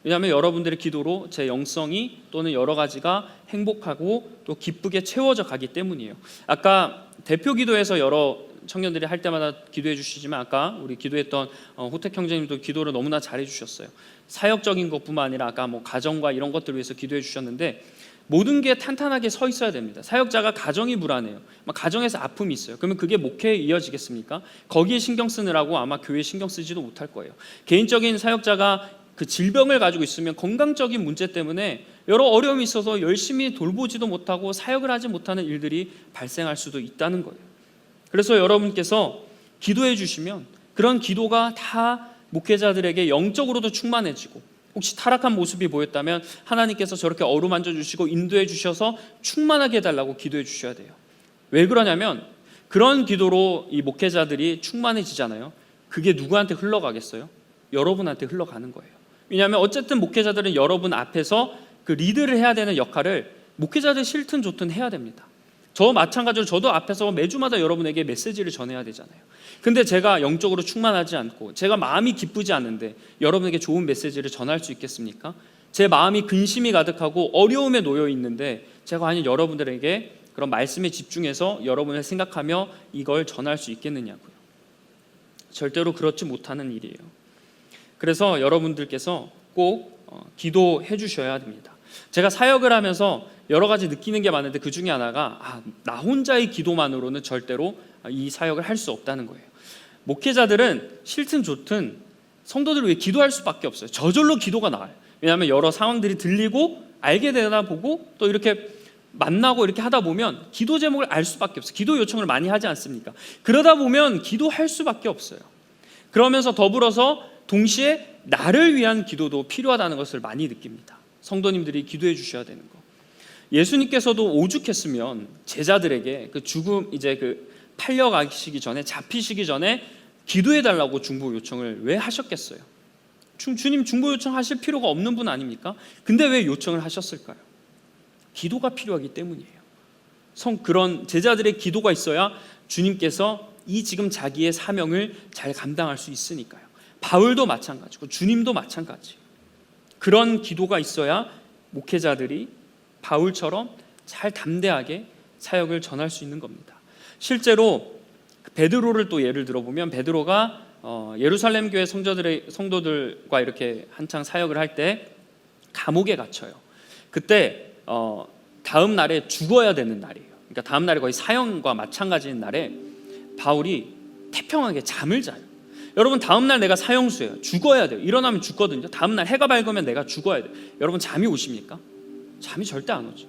왜냐하면 여러분들의 기도로 제 영성이 또는 여러 가지가 행복하고 또 기쁘게 채워져 가기 때문이에요. 아까 대표 기도에서 여러 청년들이 할 때마다 기도해 주시지만, 아까 우리 기도했던 호택 형제님도 기도를 너무나 잘해 주셨어요. 사역적인 것뿐만 아니라 아까 가정과 이런 것들을 위해서 기도해 주셨는데, 모든 게 탄탄하게 서 있어야 됩니다. 사역자가 가정이 불안해요. 가정에서 아픔이 있어요. 그러면 그게 목회에 이어지겠습니까? 거기에 신경 쓰느라고 아마 교회에 신경 쓰지도 못할 거예요. 개인적인 사역자가 그 질병을 가지고 있으면 건강적인 문제 때문에 여러 어려움이 있어서 열심히 돌보지도 못하고 사역을 하지 못하는 일들이 발생할 수도 있다는 거예요. 그래서 여러분께서 기도해 주시면 그런 기도가 다 목회자들에게 영적으로도 충만해지고, 혹시 타락한 모습이 보였다면 하나님께서 저렇게 어루만져 주시고 인도해 주셔서 충만하게 해달라고 기도해 주셔야 돼요. 왜 그러냐면 그런 기도로 이 목회자들이 충만해지잖아요. 그게 누구한테 흘러가겠어요? 여러분한테 흘러가는 거예요. 왜냐하면 어쨌든 목회자들은 여러분 앞에서 그 리드를 해야 되는 역할을 목회자들 싫든 좋든 해야 됩니다. 저 마찬가지로 저도 앞에서 매주마다 여러분에게 메시지를 전해야 되잖아요. 근데 제가 영적으로 충만하지 않고 제가 마음이 기쁘지 않은데 여러분에게 좋은 메시지를 전할 수 있겠습니까? 제 마음이 근심이 가득하고 어려움에 놓여 있는데 제가 과연 여러분들에게 그런 말씀에 집중해서 여러분을 생각하며 이걸 전할 수 있겠느냐고요. 절대로 그렇지 못하는 일이에요. 그래서 여러분들께서 꼭 기도해 주셔야 됩니다. 제가 사역을 하면서 여러 가지 느끼는 게 많은데 그 중에 하나가 나 혼자의 기도만으로는 절대로 이 사역을 할 수 없다는 거예요. 목회자들은 싫든 좋든 성도들을 위해 기도할 수밖에 없어요. 저절로 기도가 나와요. 왜냐하면 여러 상황들이 들리고 알게 되다 보고 또 이렇게 만나고 이렇게 하다 보면 기도 제목을 알 수밖에 없어요. 기도 요청을 많이 하지 않습니까? 그러다 보면 기도할 수밖에 없어요. 그러면서 더불어서 동시에 나를 위한 기도도 필요하다는 것을 많이 느낍니다. 성도님들이 기도해 주셔야 되는 거. 예수님께서도 오죽했으면 제자들에게 그 죽음 이제 그 팔려가시기 전에 잡히시기 전에 기도해 달라고 중보 요청을 왜 하셨겠어요? 주님 중보 요청하실 필요가 없는 분 아닙니까? 근데 왜 요청을 하셨을까요? 기도가 필요하기 때문이에요. 그런 제자들의 기도가 있어야 주님께서 이 지금 자기의 사명을 잘 감당할 수 있으니까요. 바울도 마찬가지고 주님도 마찬가지. 그런 기도가 있어야 목회자들이 바울처럼 잘 담대하게 사역을 전할 수 있는 겁니다. 실제로 베드로를 또 예를 들어보면 베드로가 예루살렘 교회 성도들과 이렇게 한창 사역을 할 때 감옥에 갇혀요. 그때 다음 날에 죽어야 되는 날이에요. 그러니까 다음 날에 거의 사형과 마찬가지인 날에 바울이 태평하게 잠을 자요. 여러분 다음 날 내가 사형수예요. 죽어야 돼요. 일어나면 죽거든요. 다음 날 해가 밝으면 내가 죽어야 돼요. 여러분 잠이 오십니까? 잠이 절대 안 오죠.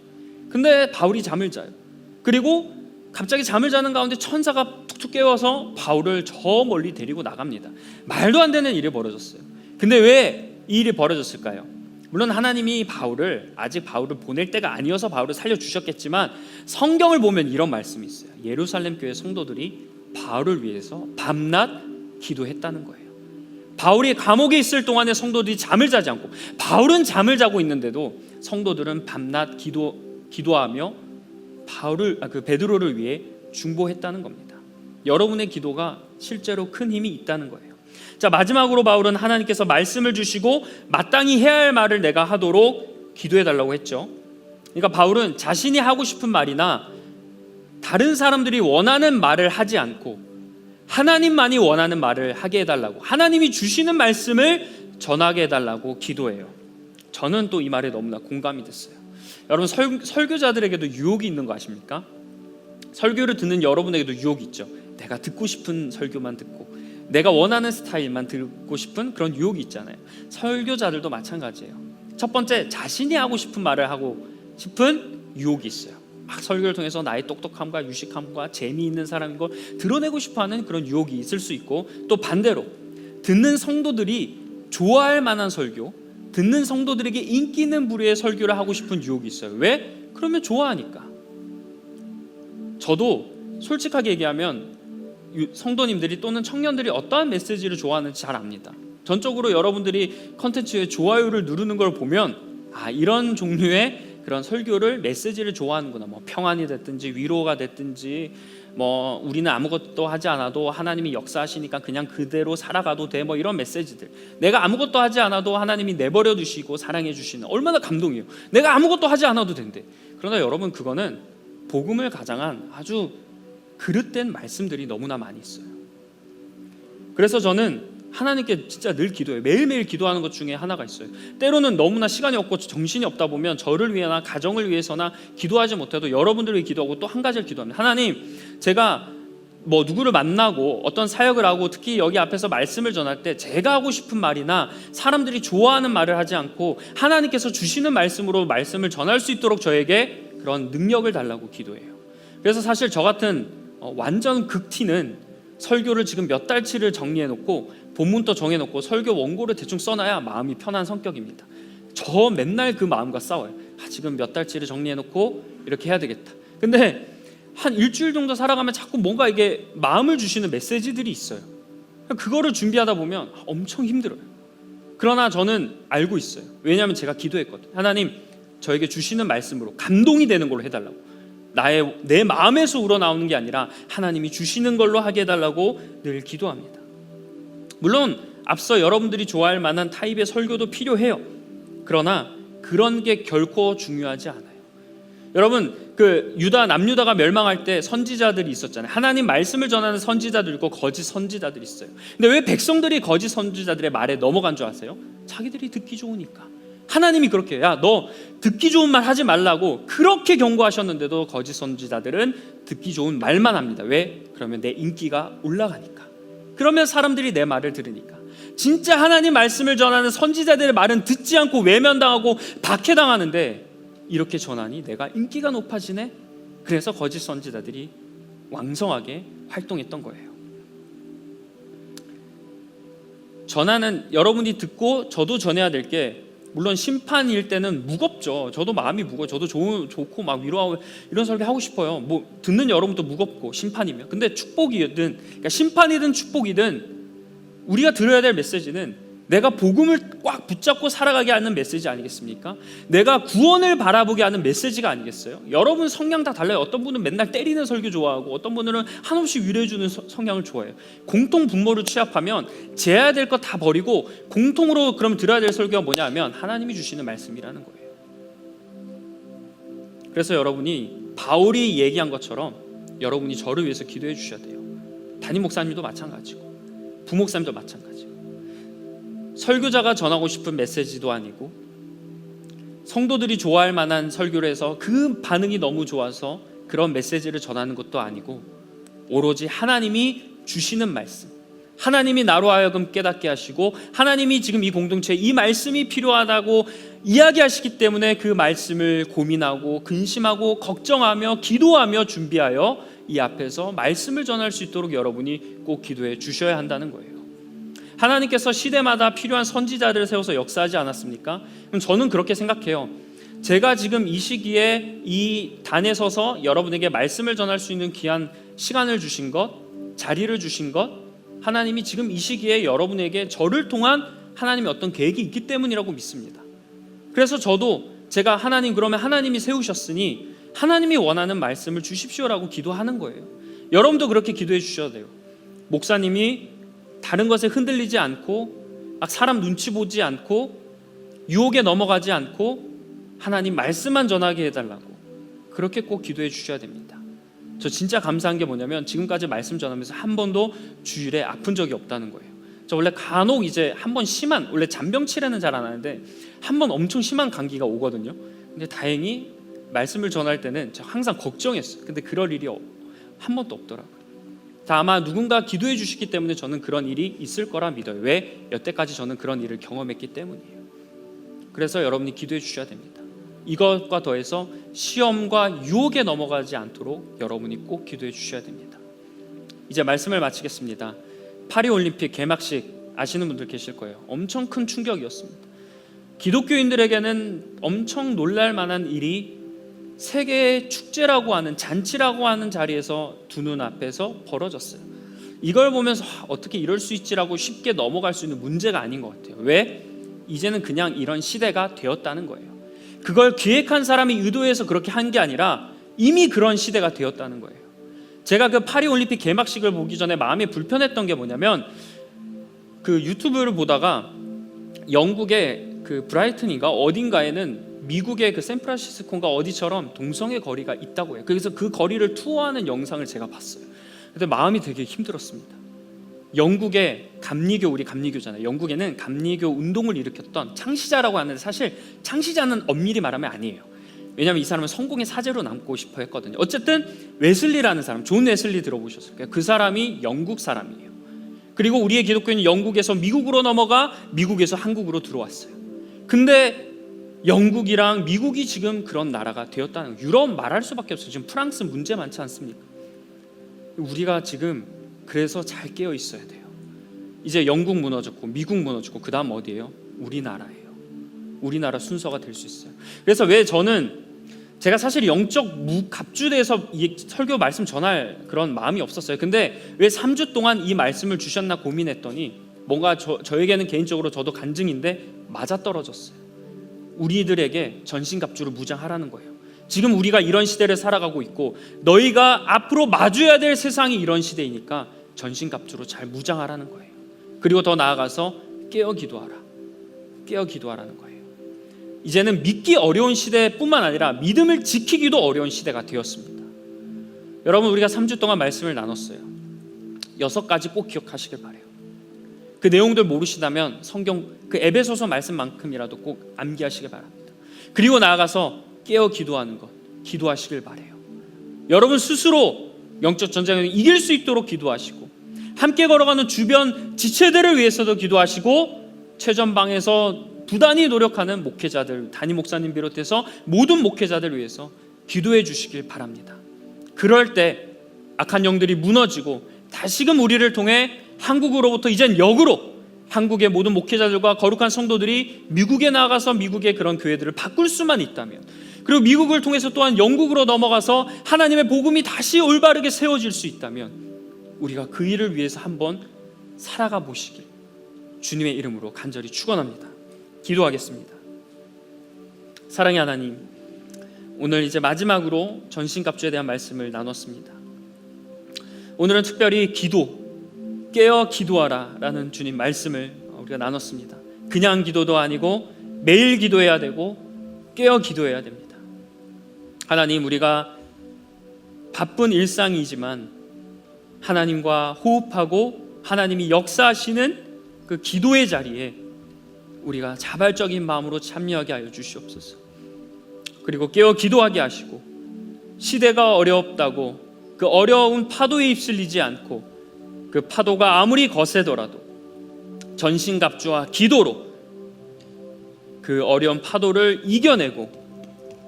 근데 바울이 잠을 자요. 그리고 갑자기 잠을 자는 가운데 천사가 툭툭 깨워서 바울을 저 멀리 데리고 나갑니다. 말도 안 되는 일이 벌어졌어요. 근데 왜 이 일이 벌어졌을까요? 물론 하나님이 아직 바울을 보낼 때가 아니어서 바울을 살려주셨겠지만 성경을 보면 이런 말씀이 있어요. 예루살렘 교회 성도들이 바울을 위해서 밤낮 기도했다는 거예요. 바울이 감옥에 있을 동안에 성도들이 잠을 자지 않고 바울은 잠을 자고 있는데도 성도들은 밤낮 기도하며 베드로를 위해 중보했다는 겁니다. 여러분의 기도가 실제로 큰 힘이 있다는 거예요. 자, 마지막으로 바울은 하나님께서 말씀을 주시고 마땅히 해야 할 말을 내가 하도록 기도해 달라고 했죠. 그러니까 바울은 자신이 하고 싶은 말이나 다른 사람들이 원하는 말을 하지 않고 하나님만이 원하는 말을 하게 해달라고, 하나님이 주시는 말씀을 전하게 해달라고 기도해요. 저는 또 이 말에 너무나 공감이 됐어요. 여러분 설교자들에게도 유혹이 있는 거 아십니까? 설교를 듣는 여러분에게도 유혹이 있죠. 내가 듣고 싶은 설교만 듣고 내가 원하는 스타일만 듣고 싶은 그런 유혹이 있잖아요. 설교자들도 마찬가지예요. 첫 번째, 자신이 하고 싶은 말을 하고 싶은 유혹이 있어요. 막 설교를 통해서 나의 똑똑함과 유식함과 재미있는 사람인 걸 드러내고 싶어하는 그런 유혹이 있을 수 있고, 또 반대로 듣는 성도들이 좋아할 만한 설교, 듣는 성도들에게 인기 있는 부류의 설교를 하고 싶은 유혹이 있어요. 왜? 그러면 좋아하니까. 저도 솔직하게 얘기하면 성도님들이 또는 청년들이 어떠한 메시지를 좋아하는지 잘 압니다. 전적으로 여러분들이 컨텐츠에 좋아요를 누르는 걸 보면 이런 종류의 그런 설교를 메시지를 좋아하는구나. 뭐 평안이 됐든지 위로가 됐든지 뭐 우리는 아무것도 하지 않아도 하나님이 역사하시니까 그냥 그대로 살아가도 돼, 뭐 이런 메시지들. 내가 아무것도 하지 않아도 하나님이 내버려 두시고 사랑해 주시는, 얼마나 감동이에요. 내가 아무것도 하지 않아도 된대. 그러나 여러분, 그거는 복음을 가장한 아주 그릇된 말씀들이 너무나 많이 있어요. 그래서 저는 하나님께 진짜 늘 기도해요. 매일매일 기도하는 것 중에 하나가 있어요. 때로는 너무나 시간이 없고 정신이 없다 보면 저를 위해나 가정을 위해서나 기도하지 못해도 여러분들을 위해 기도하고 또 한 가지를 기도합니다. 하나님, 제가 뭐 누구를 만나고 어떤 사역을 하고 특히 여기 앞에서 말씀을 전할 때 제가 하고 싶은 말이나 사람들이 좋아하는 말을 하지 않고 하나님께서 주시는 말씀으로 말씀을 전할 수 있도록 저에게 그런 능력을 달라고 기도해요. 그래서 사실 저 같은 완전 극티는 설교를 지금 몇 달치를 정리해놓고 본문도 정해놓고 설교 원고를 대충 써놔야 마음이 편한 성격입니다. 저 맨날 그 마음과 싸워요. 지금 몇 달치를 정리해놓고 이렇게 해야 되겠다. 근데 한 일주일 정도 살아가면 자꾸 뭔가 이게 마음을 주시는 메시지들이 있어요. 그거를 준비하다 보면 엄청 힘들어요. 그러나 저는 알고 있어요. 왜냐하면 제가 기도했거든요. 하나님, 저에게 주시는 말씀으로 감동이 되는 걸로 해달라고. 내 마음에서 우러나오는 게 아니라 하나님이 주시는 걸로 하게 해달라고 늘 기도합니다. 물론 앞서 여러분들이 좋아할 만한 타입의 설교도 필요해요. 그러나 그런 게 결코 중요하지 않아요. 여러분, 남유다가 멸망할 때 선지자들이 있었잖아요. 하나님 말씀을 전하는 선지자들 있고 거짓 선지자들이 있어요. 근데 왜 백성들이 거짓 선지자들의 말에 넘어간 줄 아세요? 자기들이 듣기 좋으니까. 하나님이 그렇게 야, 너 듣기 좋은 말 하지 말라고 그렇게 경고하셨는데도 거짓 선지자들은 듣기 좋은 말만 합니다. 왜? 그러면 내 인기가 올라가니까. 그러면 사람들이 내 말을 들으니까. 진짜 하나님 말씀을 전하는 선지자들의 말은 듣지 않고 외면당하고 박해당하는데 이렇게 전하니 내가 인기가 높아지네. 그래서 거짓 선지자들이 왕성하게 활동했던 거예요. 전하는 여러분이 듣고 저도 전해야 될 게 물론 심판일 때는 무겁죠. 저도 마음이 무거워요. 저도 좋고 막 위로하고 이런 설교 하고 싶어요. 뭐 듣는 여러분도 무겁고 심판이면. 근데 축복이든 그러니까 심판이든 축복이든 우리가 들어야 될 메시지는 내가 복음을 꽉 붙잡고 살아가게 하는 메시지 아니겠습니까? 내가 구원을 바라보게 하는 메시지가 아니겠어요? 여러분 성향 다 달라요. 어떤 분은 맨날 때리는 설교 좋아하고 어떤 분은 한없이 위로해주는 성향을 좋아해요. 공통 분모를 취합하면 제해야 될 것 다 버리고 공통으로 그럼 들어야 될 설교가 뭐냐 하면 하나님이 주시는 말씀이라는 거예요. 그래서 여러분이 바울이 얘기한 것처럼 여러분이 저를 위해서 기도해 주셔야 돼요. 담임 목사님도 마찬가지고 부목사님도 마찬가지고 설교자가 전하고 싶은 메시지도 아니고 성도들이 좋아할 만한 설교를 해서 그 반응이 너무 좋아서 그런 메시지를 전하는 것도 아니고 오로지 하나님이 주시는 말씀, 하나님이 나로 하여금 깨닫게 하시고 하나님이 지금 이 공동체에 이 말씀이 필요하다고 이야기하시기 때문에 그 말씀을 고민하고 근심하고 걱정하며 기도하며 준비하여 이 앞에서 말씀을 전할 수 있도록 여러분이 꼭 기도해 주셔야 한다는 거예요. 하나님께서 시대마다 필요한 선지자들을 세워서 역사하지 않았습니까? 그럼 저는 그렇게 생각해요. 제가 지금 이 시기에 이 단에 서서 여러분에게 말씀을 전할 수 있는 귀한 시간을 주신 것, 자리를 주신 것, 하나님이 지금 이 시기에 여러분에게 저를 통한 하나님의 어떤 계획이 있기 때문이라고 믿습니다. 그래서 저도 제가 하나님 그러면 하나님이 세우셨으니 하나님이 원하는 말씀을 주십시오라고 기도하는 거예요. 여러분도 그렇게 기도해 주셔야 돼요. 목사님이 다른 것에 흔들리지 않고 사람 눈치 보지 않고 유혹에 넘어가지 않고 하나님 말씀만 전하게 해달라고 그렇게 꼭 기도해 주셔야 됩니다. 저 진짜 감사한 게 뭐냐면 지금까지 말씀 전하면서 한 번도 주일에 아픈 적이 없다는 거예요. 저 원래 간혹 이제 한 번 심한 원래 잔병치레는 잘 안 하는데 한 번 엄청 심한 감기가 오거든요. 근데 다행히 말씀을 전할 때는 저 항상 걱정했어요. 근데 그럴 일이 한 번도 없더라고요. 아마 누군가 기도해 주시기 때문에 저는 그런 일이 있을 거라 믿어요. 왜? 여태까지 저는 그런 일을 경험했기 때문이에요. 그래서 여러분이 기도해 주셔야 됩니다. 이것과 더해서 시험과 유혹에 넘어가지 않도록 여러분이 꼭 기도해 주셔야 됩니다. 이제 말씀을 마치겠습니다. 파리올림픽 개막식 아시는 분들 계실 거예요. 엄청 큰 충격이었습니다. 기독교인들에게는 엄청 놀랄 만한 일이 세계의 축제라고 하는 잔치라고 하는 자리에서 두 눈 앞에서 벌어졌어요. 이걸 보면서 어떻게 이럴 수 있지라고 쉽게 넘어갈 수 있는 문제가 아닌 것 같아요. 왜? 이제는 그냥 이런 시대가 되었다는 거예요. 그걸 기획한 사람이 의도해서 그렇게 한 게 아니라 이미 그런 시대가 되었다는 거예요. 제가 그 파리올림픽 개막식을 보기 전에 마음이 불편했던 게 뭐냐면 그 유튜브를 보다가 영국의 그 브라이튼인가 어딘가에는 미국의 그 샌프란시스코인가 어디처럼 동성애 거리가 있다고 해요. 그래서 그 거리를 투어하는 영상을 제가 봤어요. 근데 마음이 되게 힘들었습니다. 영국의 감리교, 우리 감리교잖아요. 영국에는 감리교 운동을 일으켰던 창시자라고 하는데 사실 창시자는 엄밀히 말하면 아니에요. 왜냐하면 이 사람은 성공의 사제로 남고 싶어 했거든요. 어쨌든 웨슬리라는 사람, 존 웨슬리 들어보셨을 거예요. 그 사람이 영국 사람이에요. 그리고 우리의 기독교는 영국에서 미국으로 넘어가 미국에서 한국으로 들어왔어요. 근데 영국이랑 미국이 지금 그런 나라가 되었다는 거예요. 유럽 말할 수밖에 없어요. 지금 프랑스 문제 많지 않습니까? 우리가 지금 그래서 잘 깨어 있어야 돼요. 이제 영국 무너졌고 미국 무너졌고 그 다음 어디예요? 우리나라예요. 우리나라 순서가 될 수 있어요. 그래서 왜 저는 제가 사실 영적 갑주돼서 이 설교 말씀 전할 그런 마음이 없었어요. 근데 왜 3주 동안 이 말씀을 주셨나 고민했더니 뭔가 저에게는 개인적으로 저도 간증인데 맞아떨어졌어요. 우리들에게 전신갑주를 무장하라는 거예요. 지금 우리가 이런 시대를 살아가고 있고 너희가 앞으로 마주해야 될 세상이 이런 시대이니까 전신갑주로 잘 무장하라는 거예요. 그리고 더 나아가서 깨어 기도하라. 깨어 기도하라는 거예요. 이제는 믿기 어려운 시대뿐만 아니라 믿음을 지키기도 어려운 시대가 되었습니다. 여러분, 우리가 3주 동안 말씀을 나눴어요. 6가지 꼭 기억하시길 바라요. 그 내용들 모르시다면 성경 그 에베소서 말씀만큼이라도 꼭 암기하시길 바랍니다. 그리고 나아가서 깨어 기도하는 것, 기도하시길 바라요. 여러분 스스로 영적 전쟁을 이길 수 있도록 기도하시고, 함께 걸어가는 주변 지체들을 위해서도 기도하시고, 최전방에서 부단히 노력하는 목회자들, 담임 목사님 비롯해서 모든 목회자들을 위해서 기도해 주시길 바랍니다. 그럴 때 악한 영들이 무너지고 다시금 우리를 통해 한국으로부터 이젠 역으로 한국의 모든 목회자들과 거룩한 성도들이 미국에 나가서 미국의 그런 교회들을 바꿀 수만 있다면, 그리고 미국을 통해서 또한 영국으로 넘어가서 하나님의 복음이 다시 올바르게 세워질 수 있다면 우리가 그 일을 위해서 한번 살아가 보시길 주님의 이름으로 간절히 축원합니다. 기도하겠습니다. 사랑의 하나님, 오늘 이제 마지막으로 전신갑주에 대한 말씀을 나눴습니다. 오늘은 특별히 기도, 깨어 기도하라 라는 주님 말씀을 우리가 나눴습니다. 그냥 기도도 아니고 매일 기도해야 되고 깨어 기도해야 됩니다. 하나님, 우리가 바쁜 일상이지만 하나님과 호흡하고 하나님이 역사하시는 그 기도의 자리에 우리가 자발적인 마음으로 참여하게 하여 주시옵소서. 그리고 깨어 기도하게 하시고, 시대가 어렵다고 그 어려운 파도에 휩쓸리지 않고 그 파도가 아무리 거세더라도 전신갑주와 기도로 그 어려운 파도를 이겨내고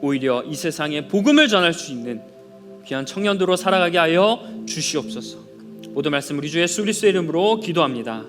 오히려 이 세상에 복음을 전할 수 있는 귀한 청년들로 살아가게 하여 주시옵소서. 모든 말씀 우리 주 예수 그리스도의 이름으로 기도합니다.